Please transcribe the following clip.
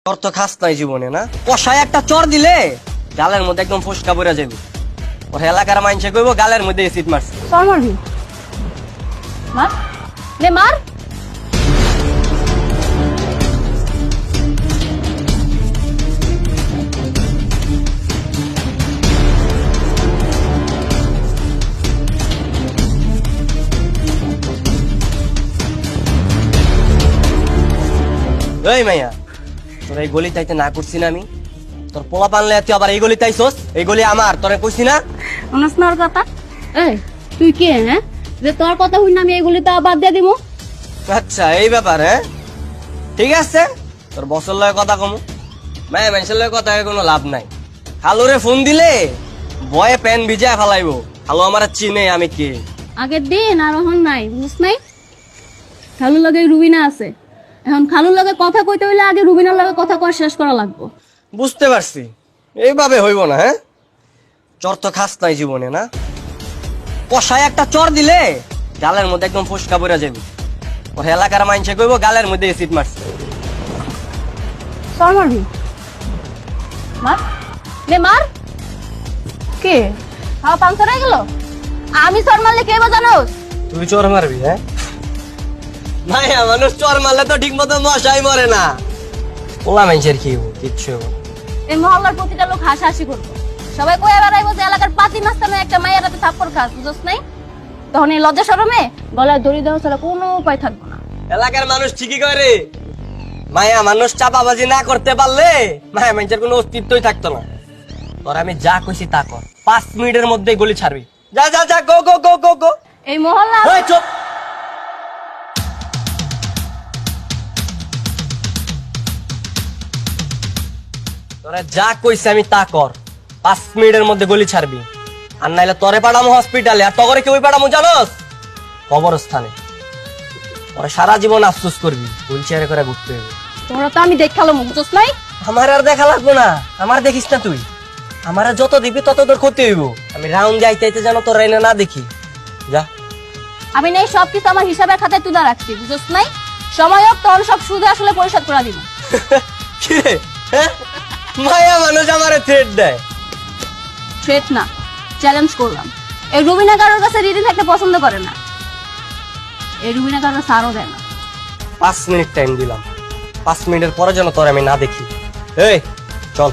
চর তো খাস নাই জীবনে না, কষায় একটা চর দিলে গালের মধ্যে একদম ফসকা পড়ে যাবে। ওর এলাকার মানুষে কইব গালের মধ্যে এসিড মারছে। চর মারবি? মার নে মার। এই মাইয়া, তোর এই গলি তাইতে না করছি না আমি? তোর পোলা পানলে তুই আবার এই গলি তাইছস? এই গলি আমার, তোরে কইছি না? অনস না ওর কথা। এই তুই কে হ্যাঁ যে তোর কথা হই না আমি এইগুলিতে বাদ দিয়ে দিব? আচ্ছা এই ব্যাপার, হ্যাঁ ঠিক আছে, তোর বছর লয় কথা কমু। মায়া মানুষের লয় কথা কোনো লাভ নাই। খালুরে ফোন দিলে বয়ে প্যান ভিজায় ফেলাইবো। খালু আমার চিনে আমি কে। আগের দিন আর এখন নাই, বুঝছ নাই? খালুর লগে রুবিনা আছে, এখন খালুর লগে কথা কইতে হইলে আগে রুবিনার লগে কথা কয় শেষ করা লাগবো। বুঝতে পারছি, এইভাবে হইব না। হ্যাঁ, চর তো খাস নাই জীবনে না, কষায় একটা চর দিলে গালের মধ্যে একদম ফসকা পড়ে যাবে। ওর এলাকার মানুষে কইব গালের মধ্যে এসিড মারছে। চর মারবি? মার নে মার। কে হাওয়া পাংচার হয়ে গেল? আমি চর মারলে কে বাজানোস? তুই চর মারবি? হ্যাঁ, মায়া মানুষ চর মারলে তো ঠিক মতো মশাই মরে না। ওলা মানুষের কি হবো, কিচ্ছু হবো না। এই মহল্লার প্রতিটা লোক হাসাহাসি করবো, সবাই কয়ে বেড়াইবো যে এলাকার পাতি মাস্তানে একটা মায়ের হাতে থাপ্পড় খাস, বুঝছ নাই? তখন এই লজ্জা শরমে গলায় দড়ি দেওয়া ছাড়া কোনো উপায় থাকবো না। এলাকার মানুষ ঠিকই করে, মায়া মানুষ চাপাবাজি না করতে পারলে মায়া মানুষের কোনো অস্তিত্বই থাকতো না। তোর আমি যা কইছি তা কর, 5 মিনিটের মধ্যে গলি ছাড়বি। যা যা যা, গো গো গো গো গো। এই মহল্লা ওই চুপ। তোরা যা কইছি আমি তা কর, 5 মিনিটের মধ্যে গলি ছাড়বি। আর নাইলে তোরে পাঠামো হসপিটালে, আর তগরে কেউ পাঠামো জানোস? কবরস্থানে। তোরা সারা জীবন আফসোস করবি, হুইল চেয়ারে করে ঘুরতে হবে। তোমরা তো আমি দেখালো বুঝছ নাই? আমার আর দেখা লাগবো না, আমার দেখিস না তুই। আমার আর যত দিবি তত তোর ক্ষতি হইব। আমি রাউন্ড যাইতে যাইতে যেন তোর রাইনা না দেখি। যা। আমি নেই সবকিছু আমার হিসাবের খাতায় তুলে রাখছি, বুঝছ নাই? সময় হোক তখন সব সুদে আসলে পরিশোধ করে দিব। কি রে, হ্যাঁ? মায়া মানুষ আমারে থ্রেট দেয়। থ্রেট না, চ্যালেঞ্জ করলাম। এই রুবিনা কারোর কাছে রিডি থাকতে পছন্দ করে না, এই রুবিনা কারোর সারও দেয় না। 5 মিনিট টাইম দিলাম, 5 মিনিটের পরে যেন তোর আমি না দেখি। এই চল।